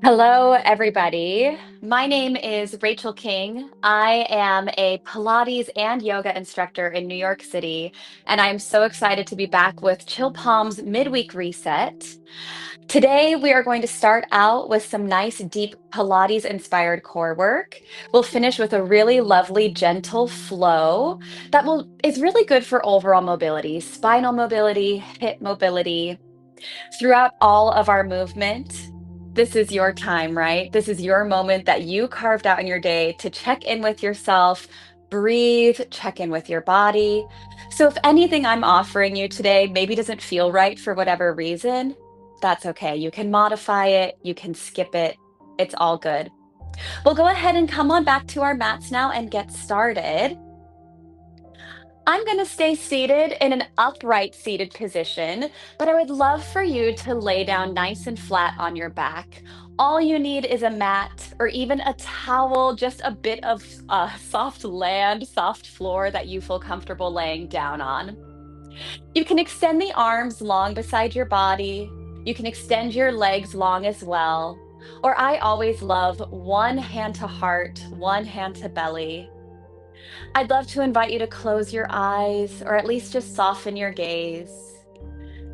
Hello, everybody. My name is Rachel King. I am a Pilates and yoga instructor in New York City, and I'm so excited to be back with Chill Palm's Midweek Reset. Today, we are going to start out with some nice, deep Pilates inspired core work. We'll finish with a really lovely, gentle flow that will is really good for overall mobility, spinal mobility, hip mobility throughout all of our movement. This is your time, right? This is your moment that you carved out in your day to check in with yourself, breathe, check in with your body. So, if anything I'm offering you today maybe doesn't feel right for whatever reason, that's okay. You can modify it, you can skip it. It's all good. We'll go ahead and come on back to our mats now and get started. I'm going to stay seated in an upright seated position, but I would love for you to lay down nice and flat on your back. All you need is a mat or even a towel, just a bit of soft land, soft floor that you feel comfortable laying down on. You can extend the arms long beside your body. You can extend your legs long as well. Or I always love one hand to heart, one hand to belly. I'd love to invite you to close your eyes or at least just soften your gaze.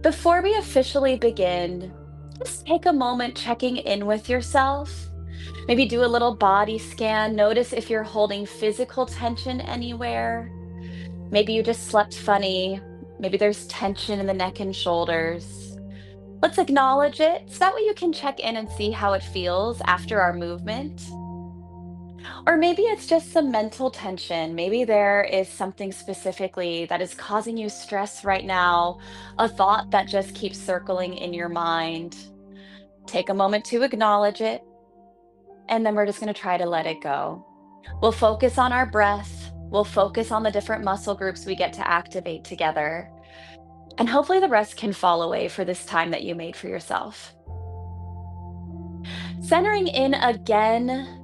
Before we officially begin, just take a moment checking in with yourself. Maybe do a little body scan. Notice if you're holding physical tension anywhere. Maybe you just slept funny. Maybe there's tension in the neck and shoulders. Let's acknowledge it so that way you can check in and see how it feels after our movement. Or maybe it's just some mental tension. Maybe there is something specifically that is causing you stress right now, a thought that just keeps circling in your mind. Take a moment to acknowledge it, and then we're just going to try to let it go. We'll focus on our breath. We'll focus on the different muscle groups we get to activate together. And hopefully the rest can fall away for this time that you made for yourself. Centering in again.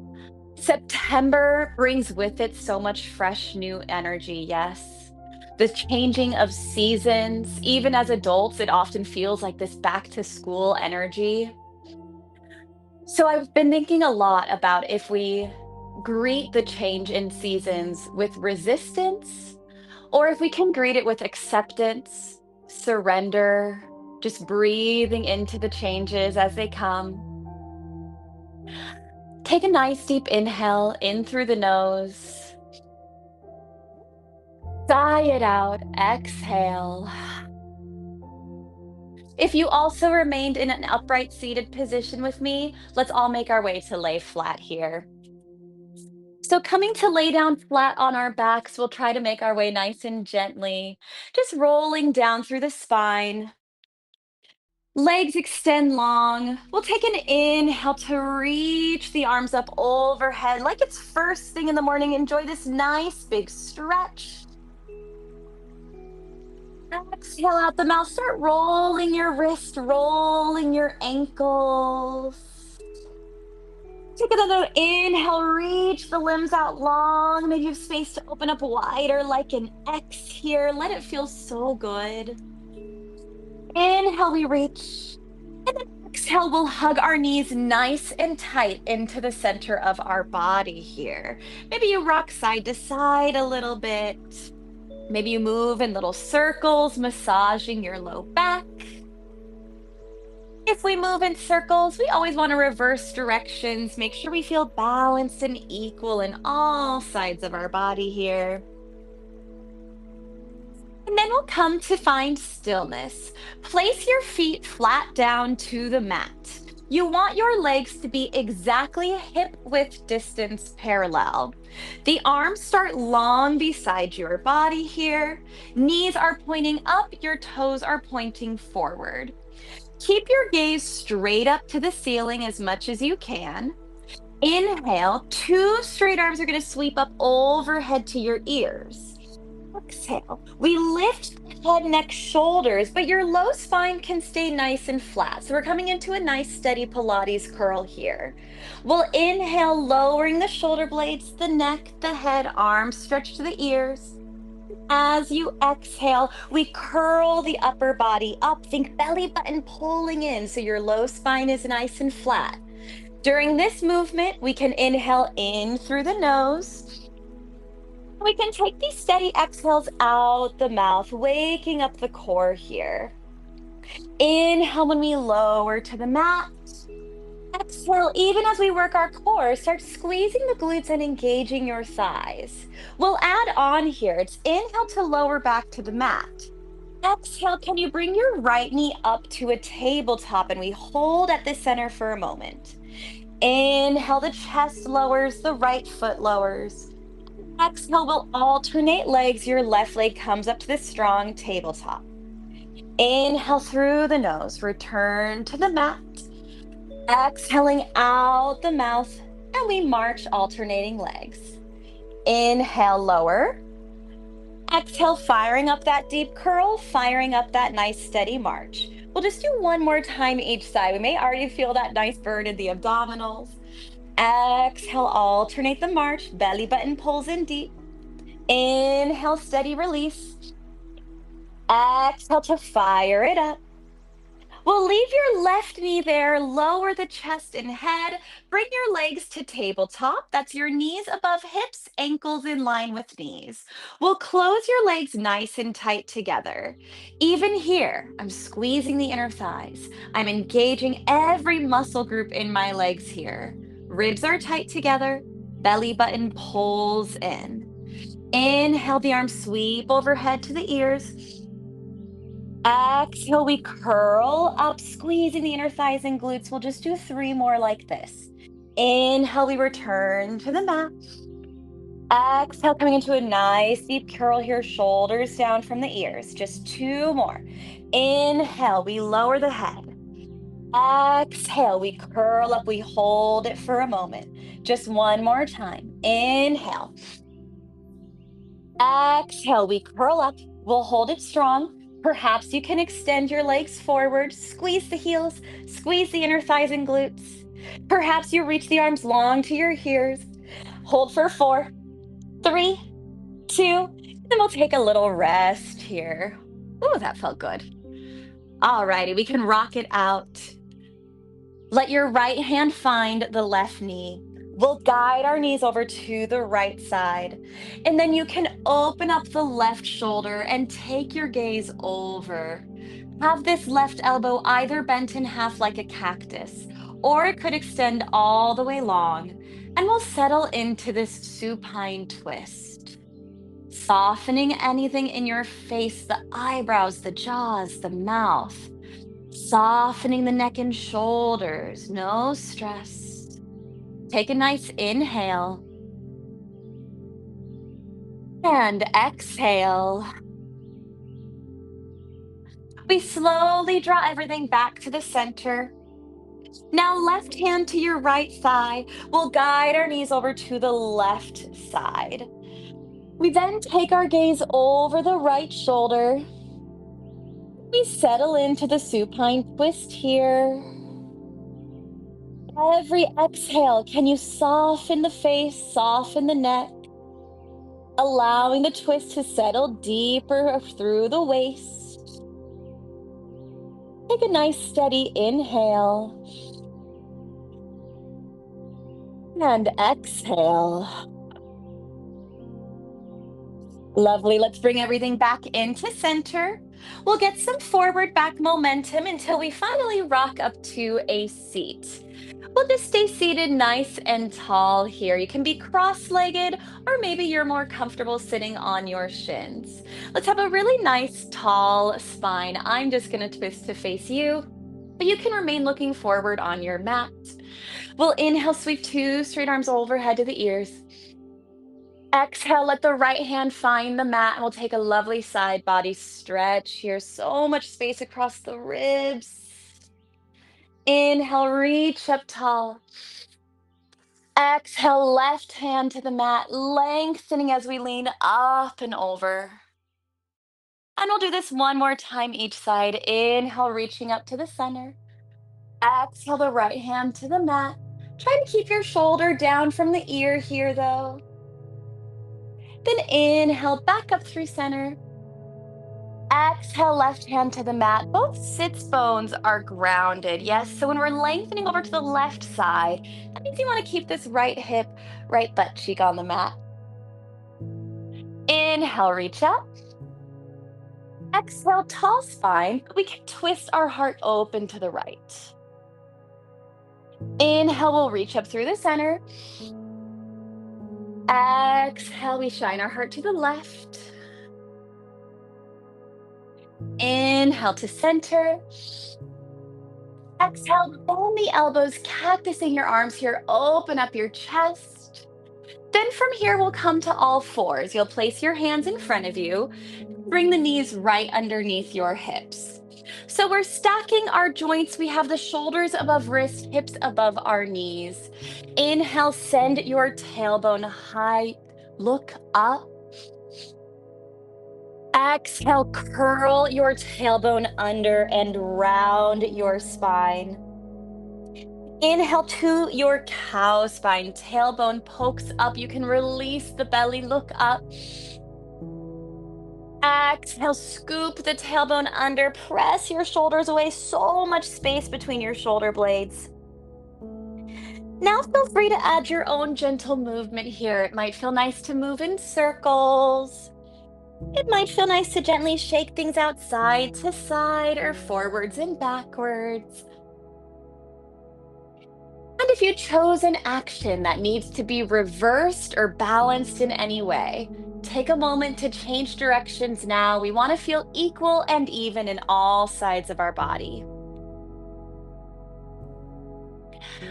September brings with it so much fresh new energy, yes. The changing of seasons, even as adults, it often feels like this back to school energy. So I've been thinking a lot about if we greet the change in seasons with resistance, or if we can greet it with acceptance, surrender, just breathing into the changes as they come. Take a nice deep inhale in through the nose. Sigh it out, exhale. If you also remained in an upright seated position with me, let's all make our way to lay flat here. So coming to lay down flat on our backs, we'll try to make our way nice and gently, just rolling down through the spine. Legs extend long. We'll take an inhale to reach the arms up overhead like it's first thing in the morning. Enjoy this nice big stretch. Exhale out the mouth. Start rolling your wrist, rolling your ankles. Take another inhale. Reach the limbs out long. Maybe you have space to open up wider like an X here. Let it feel so good. Inhale, we reach. And then exhale, we'll hug our knees nice and tight into the center of our body here. Maybe you rock side to side a little bit. Maybe you move in little circles, massaging your low back. If we move in circles, we always want to reverse directions. Make sure we feel balanced and equal in all sides of our body here. And then we'll come to find stillness. Place your feet flat down to the mat. You want your legs to be exactly hip width distance parallel. The arms start long beside your body here. Knees are pointing up, your toes are pointing forward. Keep your gaze straight up to the ceiling as much as you can. Inhale, two straight arms are going to sweep up overhead to your ears. Exhale. We lift head, neck, shoulders, but your low spine can stay nice and flat. So we're coming into a nice steady Pilates curl here. We'll inhale, lowering the shoulder blades, the neck, the head, arms stretch to the ears. As you exhale, we curl the upper body up. Think belly button pulling in so your low spine is nice and flat. During this movement, we can inhale in through the nose. We can take these steady exhales out the mouth, waking up the core here. Inhale when we lower to the mat. Exhale, even as we work our core, start squeezing the glutes and engaging your thighs. We'll add on here. It's inhale to lower back to the mat. Exhale, can you bring your right knee up to a tabletop and we hold at the center for a moment. Inhale, the chest lowers, the right foot lowers. Exhale, we'll alternate legs. Your left leg comes up to the strong tabletop. Inhale through the nose, return to the mat. Exhaling out the mouth, and we march alternating legs. Inhale, lower. Exhale, firing up that deep curl, firing up that nice steady march. We'll just do one more time each side. We may already feel that nice burn in the abdominals. Exhale, alternate the march, belly button pulls in deep. Inhale, steady release. Exhale to fire it up. We'll leave your left knee there, lower the chest and head, bring your legs to tabletop. That's your knees above hips, ankles in line with knees. We'll close your legs nice and tight together. Even here, I'm squeezing the inner thighs. I'm engaging every muscle group in my legs here. Ribs are tight together, belly button pulls in. Inhale, the arms sweep overhead to the ears. Exhale, we curl up, squeezing the inner thighs and glutes. We'll just do 3 more like this. Inhale, we return to the mat. Exhale, coming into a nice deep curl here, shoulders down from the ears. Just 2 more. Inhale, we lower the head. Exhale, we curl up, we hold it for a moment. Just 1 more time. Inhale. Exhale, we curl up. We'll hold it strong. Perhaps you can extend your legs forward, squeeze the heels, squeeze the inner thighs and glutes. Perhaps you reach the arms long to your ears. Hold for 4, 3, 2, and then we'll take a little rest here. Oh, that felt good. All righty, we can rock it out. Let your right hand find the left knee. We'll guide our knees over to the right side. And then you can open up the left shoulder and take your gaze over. Have this left elbow either bent in half like a cactus, or it could extend all the way long. And we'll settle into this supine twist. Softening anything in your face, the eyebrows, the jaws, the mouth. Softening the neck and shoulders, no stress. Take a nice inhale and exhale. We slowly draw everything back to the center. Now left hand to your right thigh. We'll guide our knees over to the left side. We then take our gaze over the right shoulder. We settle into the supine twist here. Every exhale, can you soften the face, soften the neck, allowing the twist to settle deeper through the waist. Take a nice steady inhale and exhale. Lovely. Let's bring everything back into center. We'll get some forward back momentum until we finally rock up to a seat. We'll just stay seated nice and tall here. You can be cross-legged, or maybe you're more comfortable sitting on your shins. Let's have a really nice tall spine. I'm just going to twist to face you, but you can remain looking forward on your mat. We'll inhale, sweep 2 straight arms overhead to the ears. Exhale, let the right hand find the mat, and we'll take a lovely side body stretch here. So much space across the ribs. Inhale, reach up tall. Exhale, left hand to the mat, lengthening as we lean up and over. And we'll do this 1 more time each side. Inhale, reaching up to the center. Exhale, the right hand to the mat. Try to keep your shoulder down from the ear here, though. Then inhale, back up through center. Exhale, left hand to the mat. Both sits bones are grounded. Yes, so when we're lengthening over to the left side, that means you want to keep this right hip, right butt cheek on the mat. Inhale, reach up. Exhale, tall spine. We can twist our heart open to the right. Inhale, we'll reach up through the center. Exhale, we shine our heart to the left. Inhale to center. Exhale, bend the elbows, cactusing your arms here. Open up your chest. Then from here, we'll come to all fours. You'll place your hands in front of you. Bring the knees right underneath your hips. So we're stacking our joints. We have the shoulders above wrist, hips above our knees. Inhale, send your tailbone high. Look up. Exhale, curl your tailbone under and round your spine. Inhale to your cow spine. Tailbone pokes up. You can release the belly. Look up. Exhale, scoop the tailbone under. Press your shoulders away. So much space between your shoulder blades. Now feel free to add your own gentle movement here. It might feel nice to move in circles. It might feel nice to gently shake things out side to side or forwards and backwards. And if you chose an action that needs to be reversed or balanced in any way, take a moment to change directions now. We want to feel equal and even in all sides of our body.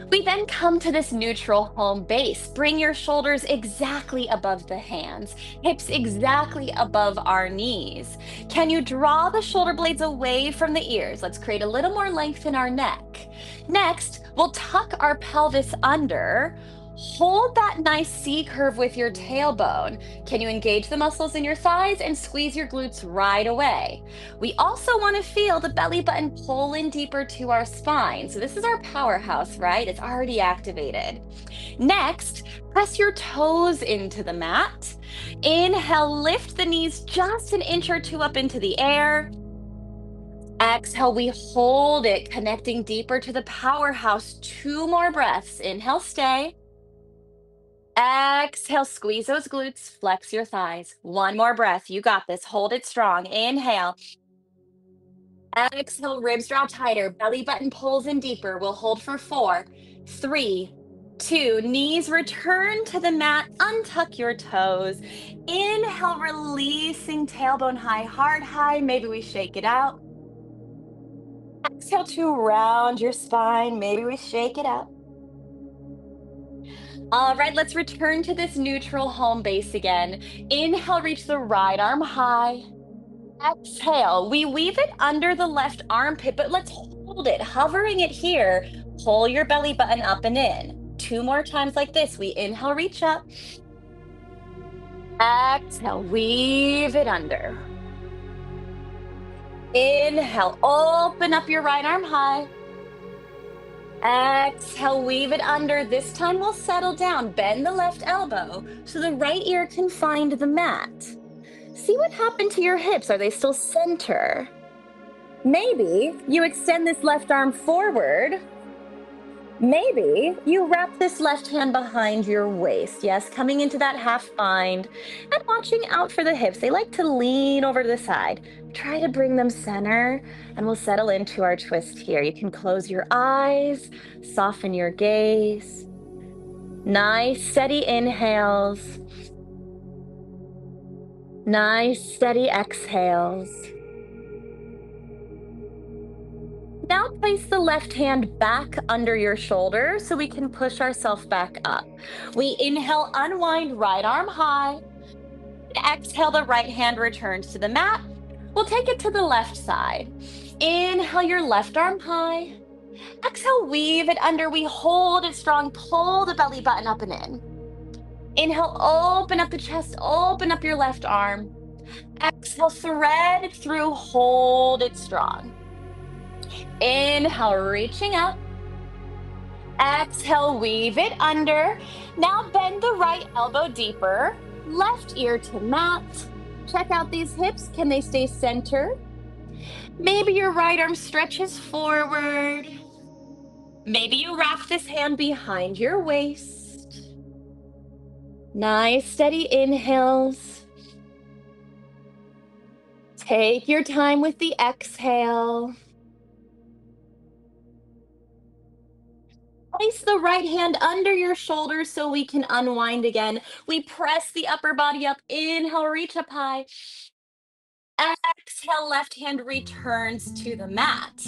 We then come to this neutral home base. Bring your shoulders exactly above the hands, hips exactly above our knees. Can you draw the shoulder blades away from the ears? Let's create a little more length in our neck. Next, we'll tuck our pelvis under. Hold that nice C curve with your tailbone. Can you engage the muscles in your thighs and squeeze your glutes right away? We also want to feel the belly button pull in deeper to our spine. So this is our powerhouse, right? It's already activated. Next, press your toes into the mat. Inhale, lift the knees just an inch or two up into the air. Exhale, we hold it, connecting deeper to the powerhouse. 2 more breaths. Inhale, stay. Exhale, squeeze those glutes, flex your thighs. 1 more breath. You got this. Hold it strong. Inhale. Exhale, ribs draw tighter. Belly button pulls in deeper. We'll hold for 4, 3, 2. Knees return to the mat. Untuck your toes. Inhale, releasing tailbone high, heart high. Maybe we shake it out. Exhale to round your spine. Maybe we shake it out. All right, let's return to this neutral home base again. Inhale, reach the right arm high. Exhale, we weave it under the left armpit, but let's hold it, hovering it here. Pull your belly button up and in. 2 more times like this. We inhale, reach up. Exhale, weave it under. Inhale, open up your right arm high. Exhale, weave it under. This time we'll settle down. Bend the left elbow so the right ear can find the mat. See what happened to your hips. Are they still center? Maybe you extend this left arm forward. Maybe you wrap this left hand behind your waist. Yes, coming into that half bind and watching out for the hips. They like to lean over to the side. Try to bring them center and we'll settle into our twist here. You can close your eyes, soften your gaze. Nice, steady inhales. Nice, steady exhales. Now place the left hand back under your shoulder so we can push ourselves back up. We inhale, unwind, right arm high. Exhale, the right hand returns to the mat. We'll take it to the left side. Inhale, your left arm high. Exhale, weave it under. We hold it strong. Pull the belly button up and in. Inhale, open up the chest. Open up your left arm. Exhale, thread it through. Hold it strong. Inhale, reaching up. Exhale, weave it under. Now bend the right elbow deeper. Left ear to mat. Check out these hips. Can they stay centered? Maybe your right arm stretches forward. Maybe you wrap this hand behind your waist. Nice, steady inhales. Take your time with the exhale. Place the right hand under your shoulders so we can unwind again. We press the upper body up. Inhale, reach up high. Exhale, left hand returns to the mat.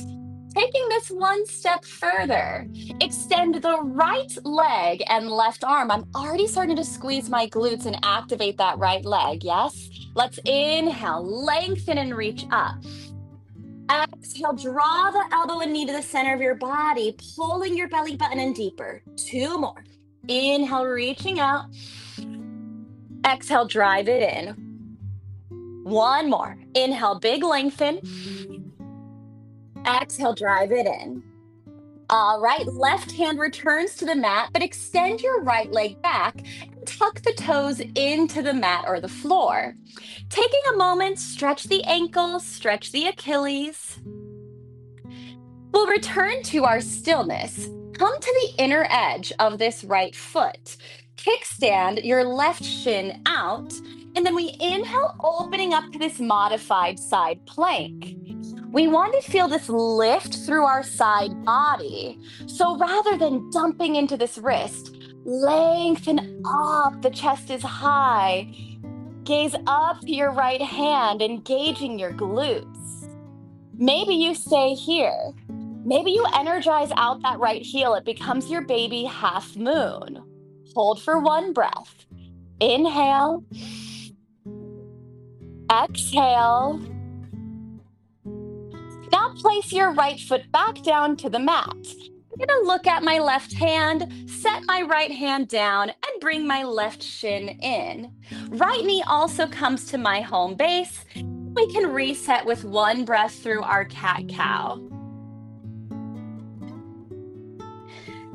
Taking this one step further, extend the right leg and left arm. I'm already starting to squeeze my glutes and activate that right leg. Yes? Let's inhale, lengthen and reach up. Exhale, draw the elbow and knee to the center of your body, pulling your belly button in deeper. 2 more. Inhale, reaching out. Exhale, drive it in. 1 more. Inhale, big lengthen. Exhale, drive it in. All right, left hand returns to the mat, but extend your right leg back and tuck the toes into the mat or the floor. Taking a moment, stretch the ankles, stretch the Achilles. We'll return to our stillness. Come to the inner edge of this right foot. Kickstand your left shin out, and then we inhale, opening up to this modified side plank. We want to feel this lift through our side body. So rather than dumping into this wrist, lengthen up, the chest is high. Gaze up to your right hand, engaging your glutes. Maybe you stay here. Maybe you energize out that right heel. It becomes your baby half moon. Hold for 1 breath. Inhale. Exhale. Now place your right foot back down to the mat. I'm going to look at my left hand, set my right hand down, and bring my left shin in. Right knee also comes to my home base. We can reset with 1 breath through our cat-cow.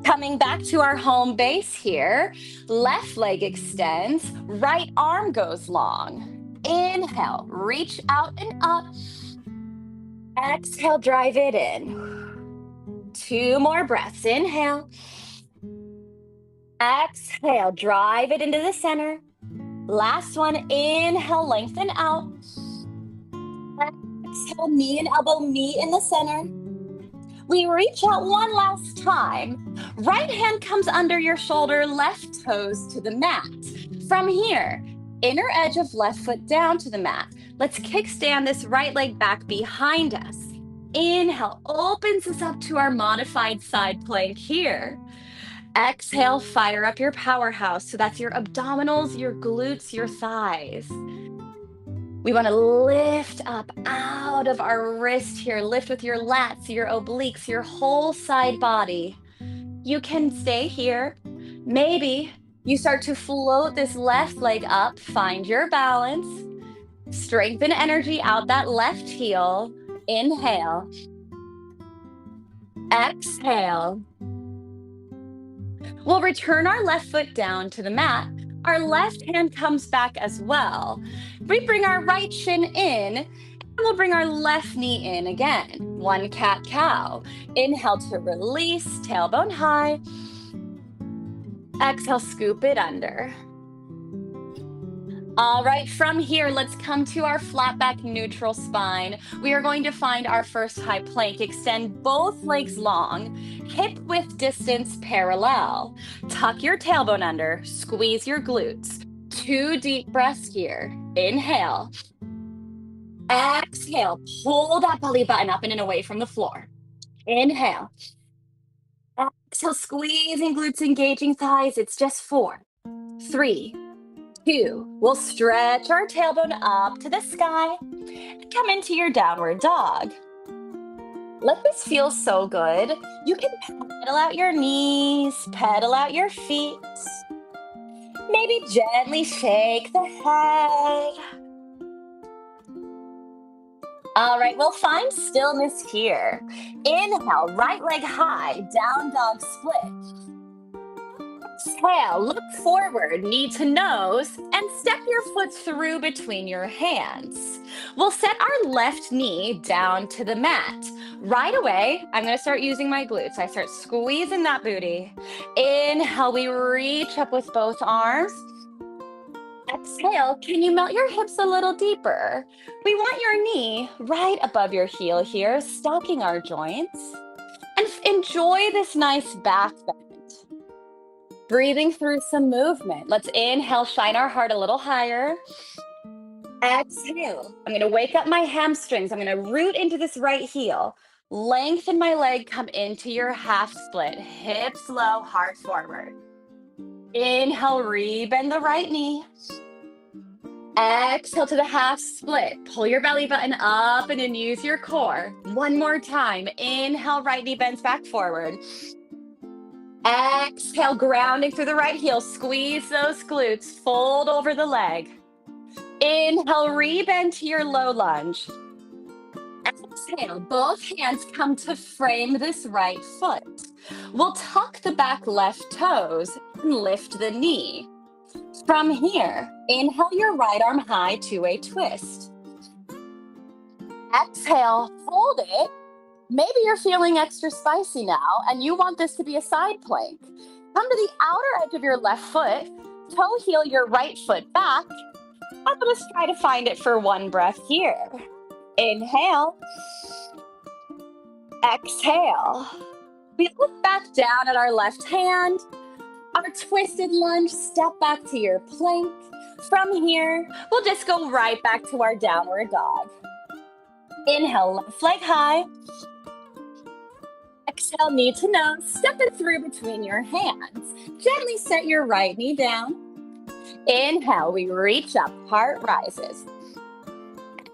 Coming back to our home base here, left leg extends, right arm goes long. Inhale, reach out and up. Exhale, drive it in. 2 more breaths. Inhale. Exhale, drive it into the center. Last one, inhale, lengthen out. Exhale, knee and elbow meet in the center. We reach out 1 last time. Right hand comes under your shoulder, left toes to the mat. From here, inner edge of left foot down to the mat. Let's kickstand this right leg back behind us. Inhale, opens us up to our modified side plank here. Exhale, fire up your powerhouse. So that's your abdominals, your glutes, your thighs. We want to lift up out of our wrist here. Lift with your lats, your obliques, your whole side body. You can stay here. Maybe you start to float this left leg up. Find your balance. Strengthen energy out that left heel. Inhale. Exhale. We'll return our left foot down to the mat. Our left hand comes back as well. We bring our right shin in, and we'll bring our left knee in again. 1 cat-cow. Inhale to release, tailbone high. Exhale, scoop it under. All right, from here, let's come to our flat back neutral spine. We are going to find our first high plank. Extend both legs long, hip width distance parallel. Tuck your tailbone under, squeeze your glutes. 2 deep breaths here. Inhale. Exhale, pull that belly button up and away from the floor. Inhale. Exhale, squeezing glutes, engaging thighs. It's just 4, 3, 2. We'll stretch our tailbone up to the sky and come into your downward dog. Let this feel so good. You can pedal out your knees, pedal out your feet. Maybe gently shake the head. All right, we'll find stillness here. Inhale, right leg high, down dog split. Exhale, look forward, knee to nose, and step your foot through between your hands. We'll set our left knee down to the mat. Right away, I'm going to start using my glutes. I start squeezing that booty. Inhale, we reach up with both arms. Exhale, can you melt your hips a little deeper? We want your knee right above your heel here, stocking our joints. And enjoy this nice back bend. Breathing through some movement. Let's inhale, shine our heart a little higher. Exhale. I'm going to wake up my hamstrings. I'm going to root into this right heel. Lengthen my leg, come into your half split. Hips low, heart forward. Inhale, rebend the right knee. Exhale to the half split. Pull your belly button up and then use your core. One more time. Inhale, right knee bends back forward. Exhale, grounding through the right heel. Squeeze those glutes. Fold over the leg. Inhale, rebend to your low lunge. Exhale, both hands come to frame this right foot. We'll tuck the back left toes and lift the knee. From here, inhale your right arm high to a twist. Exhale, hold it. Maybe you're feeling extra spicy now and you want this to be a side plank. Come to the outer edge of your left foot, toe heel your right foot back. I'm going to try to find it for one breath here. Inhale. Exhale. We look back down at our left hand. Our twisted lunge, step back to your plank. From here, we'll just go right back to our downward dog. Inhale, left leg high. Exhale, knee to nose, step it through between your hands. Gently set your right knee down. Inhale, we reach up, heart rises.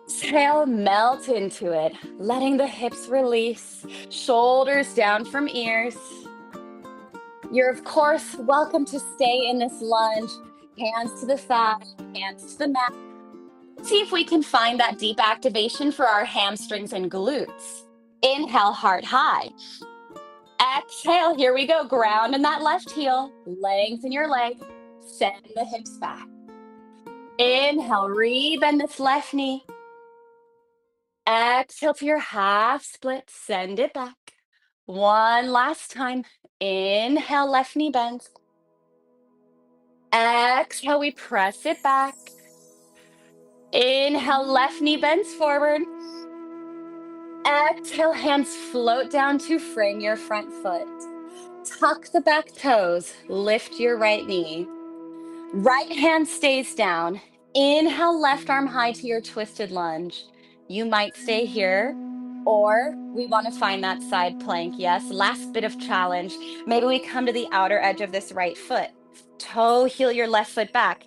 Exhale, melt into it, letting the hips release, shoulders down from ears. You're, of course, welcome to stay in this lunge. Hands to the thigh, hands to the mat. See if we can find that deep activation for our hamstrings and glutes. Inhale, heart high. Exhale, here we go. Ground in that left heel. Lengthen your leg. Send the hips back. Inhale, rebend this left knee. Exhale to your half split. Send it back. One last time. Inhale, left knee bends. Exhale, we press it back. Inhale, left knee bends forward. Exhale, hands float down to frame your front foot. Tuck the back toes, lift your right knee. Right hand stays down. Inhale, left arm high to your twisted lunge. You might stay here, or we want to find that side plank. Yes, last bit of challenge. Maybe we come to the outer edge of this right foot. Toe heel your left foot back.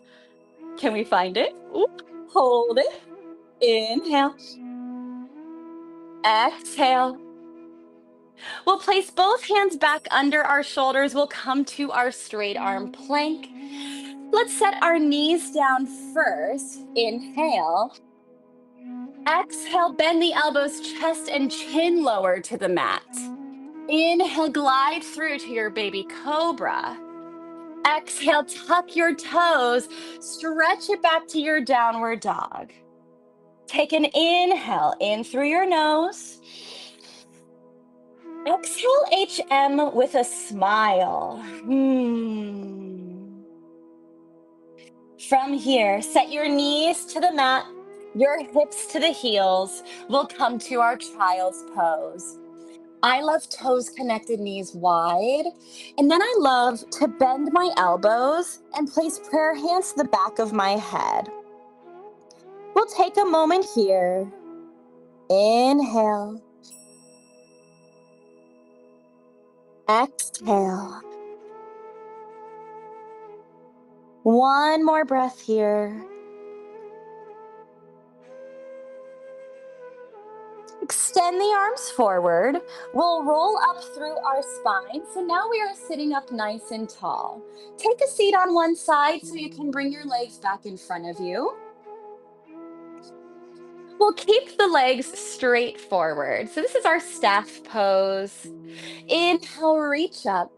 Can we find it? Oop. Hold it. Inhale. Exhale. We'll place both hands back under our shoulders. We'll come to our straight arm plank. Let's set our knees down first. Inhale. Exhale, bend the elbows, chest and chin lower to the mat. Inhale, glide through to your baby cobra. Exhale, tuck your toes, stretch it back to your downward dog. Take an inhale in through your nose. Exhale, HM with a smile. From here, set your knees to the mat, your hips to the heels. We'll come to our child's pose. I love toes connected, knees wide. And then I love to bend my elbows and place prayer hands to the back of my head. We'll take a moment here. Inhale. Exhale. One more breath here. Extend the arms forward. We'll roll up through our spine. So now we are sitting up nice and tall. Take a seat on one side so you can bring your legs back in front of you. We'll keep the legs straight forward. So this is our staff pose. Inhale, reach up.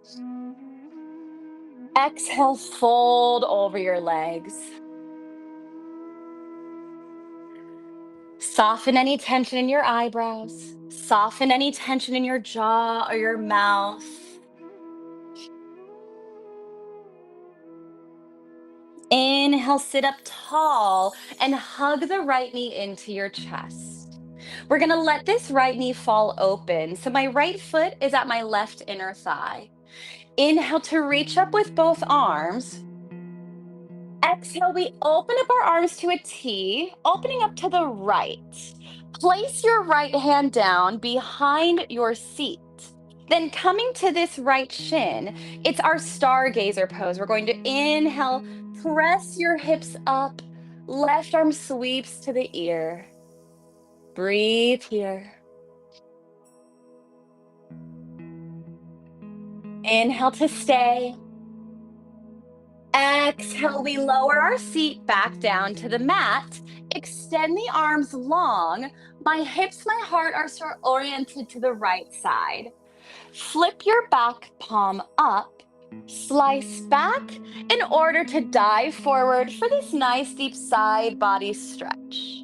Exhale, fold over your legs. Soften any tension in your eyebrows. Soften any tension in your jaw or your mouth. Inhale, sit up tall and hug the right knee into your chest. We're gonna let this right knee fall open. So my right foot is at my left inner thigh. Inhale to reach up with both arms. Exhale, we open up our arms to a T, opening up to the right. Place your right hand down behind your seat. Then coming to this right shin, it's our stargazer pose. We're going to inhale, press your hips up, left arm sweeps to the ear. Breathe here. Inhale to stay. Exhale, we lower our seat back down to the mat. Extend the arms long. My hips, my heart are sort of oriented to the right side. Flip your back palm up. Slice back in order to dive forward for this nice deep side body stretch.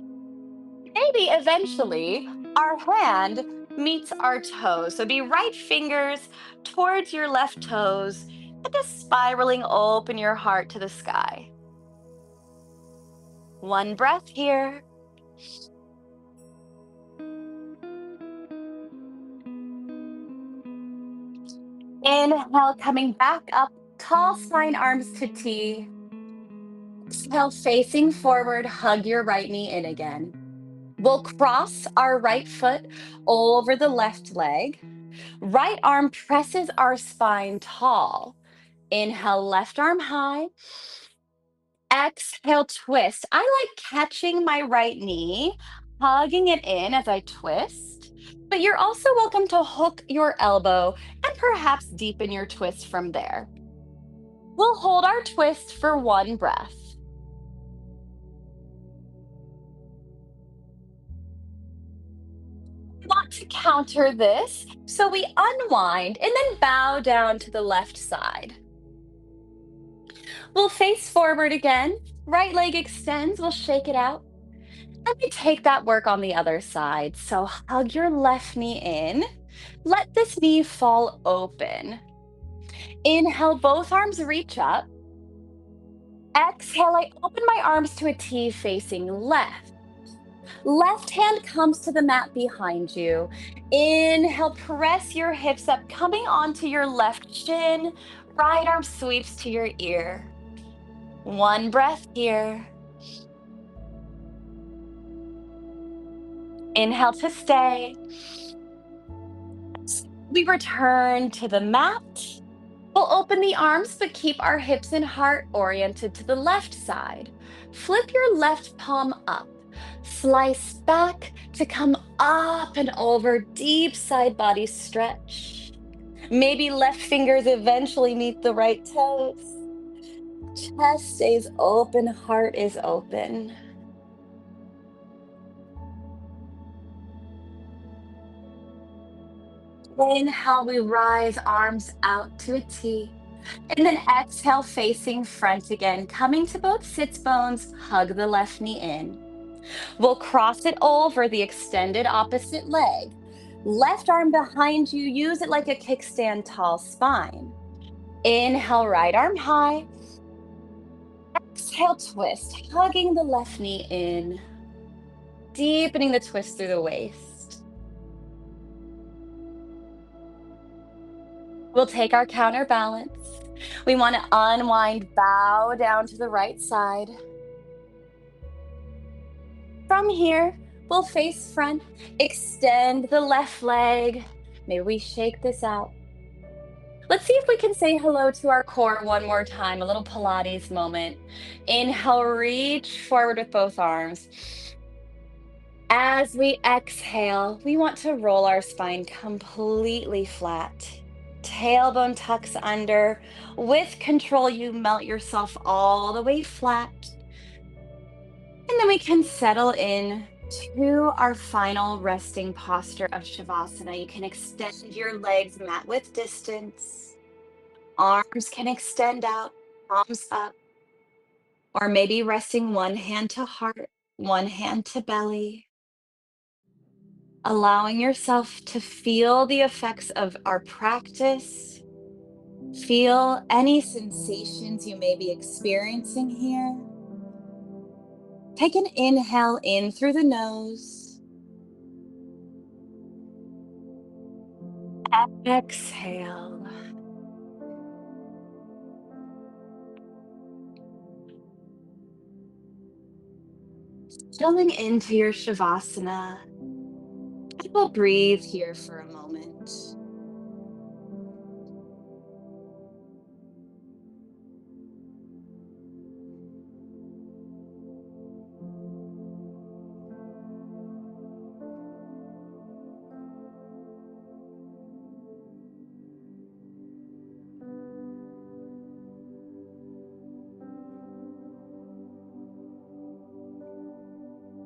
Maybe eventually our hand meets our toes. So be right fingers towards your left toes and just spiraling open your heart to the sky. One breath here. Inhale, coming back up, tall spine, arms to T. Exhale, facing forward, hug your right knee in again. We'll cross our right foot over the left leg. Right arm presses our spine tall. Inhale, left arm high. Exhale, twist. I like catching my right knee, hugging it in as I twist. But you're also welcome to hook your elbow and perhaps deepen your twist from there. We'll hold our twist for one breath. We want to counter this, so we unwind and then bow down to the left side. We'll face forward again. Right leg extends. We'll shake it out. And we take that work on the other side. So hug your left knee in. Let this knee fall open. Inhale, both arms reach up. Exhale, I open my arms to a T facing left. Left hand comes to the mat behind you. Inhale, press your hips up, coming onto your left shin. Right arm sweeps to your ear. One breath here. Inhale to stay. We return to the mat. We'll open the arms, but keep our hips and heart oriented to the left side. Flip your left palm up. Slice back to come up and over, deep side body stretch. Maybe left fingers eventually meet the right toes. Chest stays open, heart is open. Inhale, we rise, arms out to a T. And then exhale, facing front again, coming to both sits bones, hug the left knee in. We'll cross it over the extended opposite leg. Left arm behind you, use it like a kickstand, tall spine. Inhale, right arm high. Exhale, twist, hugging the left knee in. Deepening the twist through the waist. We'll take our counterbalance. We want to unwind, bow down to the right side. From here, we'll face front, extend the left leg. Maybe we shake this out. Let's see if we can say hello to our core one more time, a little Pilates moment. Inhale, reach forward with both arms. As we exhale, we want to roll our spine completely flat. Tailbone tucks under. With control, you melt yourself all the way flat. And then we can settle in to our final resting posture of Shavasana. You can extend your legs mat width distance. Arms can extend out, palms up, or maybe resting one hand to heart, one hand to belly, allowing yourself to feel the effects of our practice. Feel any sensations you may be experiencing here. Take an inhale in through the nose. Exhale. Settling into your Shavasana. I will breathe here for a moment.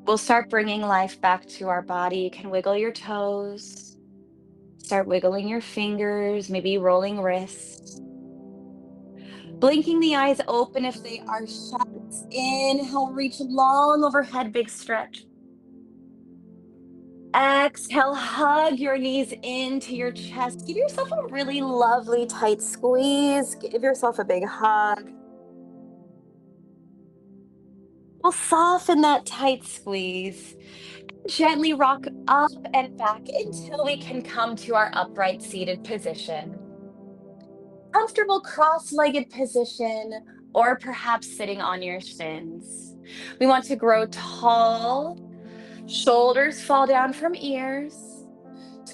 We'll start bringing life back to our body. You can wiggle your toes, start wiggling your fingers, maybe rolling wrists. Blinking the eyes open if they are shut. Inhale, reach long overhead, big stretch. Exhale, hug your knees into your chest. Give yourself a really lovely tight squeeze. Give yourself a big hug. We'll soften that tight squeeze. Gently rock up and back until we can come to our upright seated position. Comfortable cross-legged position, or perhaps sitting on your shins. We want to grow tall, shoulders fall down from ears,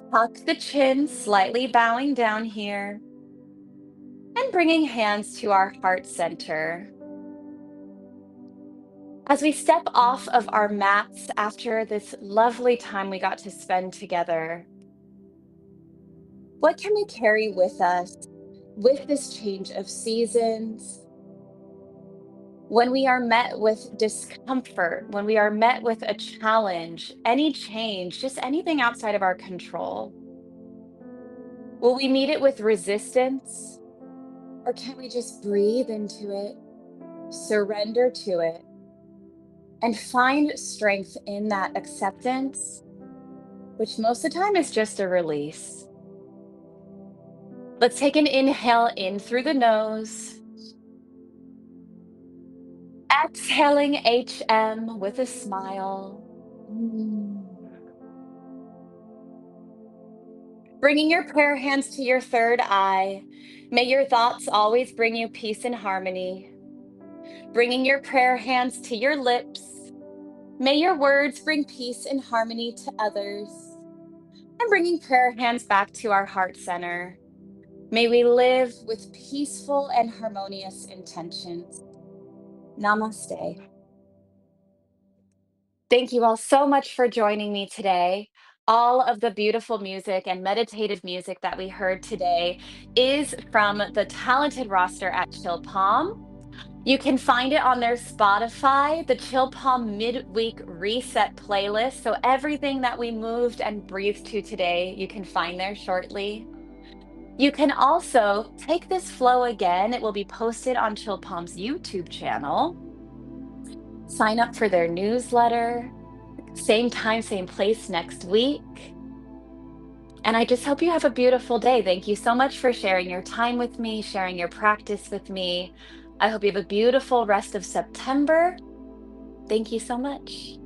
tuck the chin, slightly bowing down here, and bringing hands to our heart center. As we step off of our mats after this lovely time we got to spend together, what can we carry with us with this change of seasons? When we are met with discomfort, when we are met with a challenge, any change, just anything outside of our control, will we meet it with resistance? Or can we just breathe into it, surrender to it, and find strength in that acceptance, which most of the time is just a release? Let's take an inhale in through the nose. Exhaling HM with a smile. Bringing your prayer hands to your third eye. May your thoughts always bring you peace and harmony. Bringing your prayer hands to your lips. May your words bring peace and harmony to others. And bringing prayer hands back to our heart center. May we live with peaceful and harmonious intentions. Namaste. Thank you all so much for joining me today. All of the beautiful music and meditative music that we heard today is from the talented roster at Chill Palm. You can find it on their Spotify, the Chill Palm Midweek Reset playlist. So everything that we moved and breathed to today, you can find there shortly. You can also take this flow again. It will be posted on Chill Palm's YouTube channel. Sign up for their newsletter. Same time, same place next week. And I just hope you have a beautiful day. Thank you so much for sharing your time with me, sharing your practice with me. I hope you have a beautiful rest of September. Thank you so much.